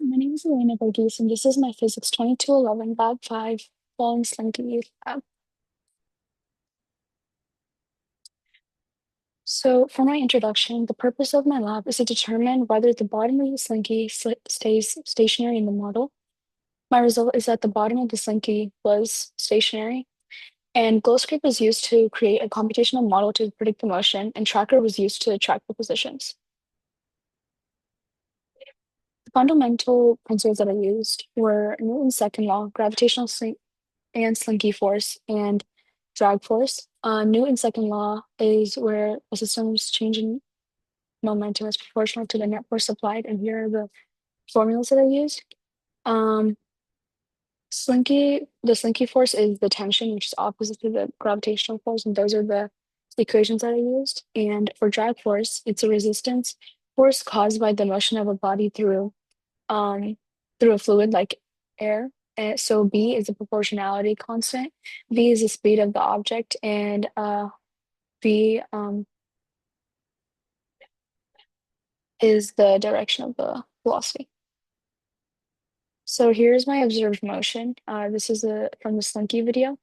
My name is Elena Borges, and this is my Physics 2211 Lab 5 Falling Slinky lab. So, for my introduction, the purpose of my lab is to determine whether the bottom of the slinky stays stationary in the model. My result is that the bottom of the slinky was stationary, and glow script was used to create a computational model to predict the motion, and tracker was used to track the positions. The fundamental principles that I used were Newton's second law, gravitational and slinky force, and drag force. Newton's second law is where a system's change in momentum is proportional to the net force applied, and here are the formulas that I used. Um, the slinky force is the tension, which is opposite to the gravitational force, and those are the equations that I used. And for drag force, it's a resistance force caused by the motion of a body um through a fluid like air. And so B is a proportionality constant, V is the speed of the object, and V is the direction of the velocity. So here's my observed motion. This is from the Slinky video.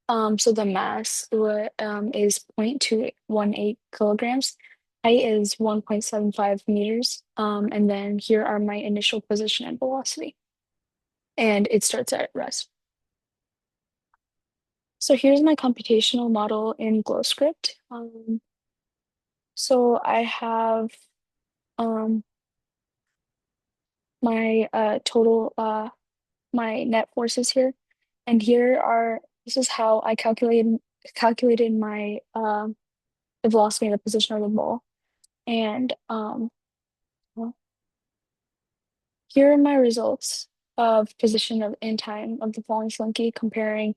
So the mass is 0.218 kilograms. Height is 1.75 meters. And then here are my initial position and velocity. And it starts at rest. So here's my computational model in GlowScript. So I have um, my total my net forces here, and this is how I calculated my the velocity and the position of the ball. And well, here are my results of position of in time of the falling slinky comparing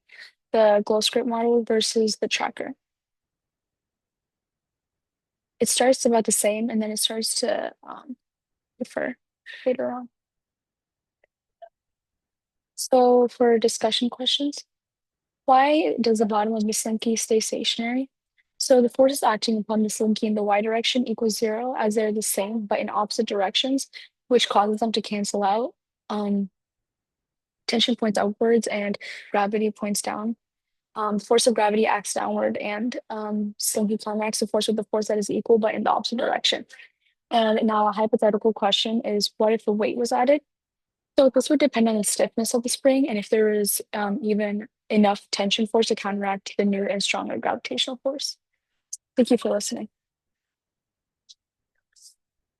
the GlowScript model versus the tracker. It starts about the same, and then it starts to differ later on. So for discussion questions, why does the bottom of the slinky stay stationary? So the forces acting upon the slinky in the y direction equals zero, as they're the same but in opposite directions, which causes them to cancel out. Tension points upwards and gravity points down. Force of gravity acts downward, and slinky counteracts the force with the force that is equal but in the opposite direction. And now a hypothetical question is, what if the weight was added? So this would depend on the stiffness of the spring and if there is even enough tension force to counteract the new and stronger gravitational force. Thank you for listening.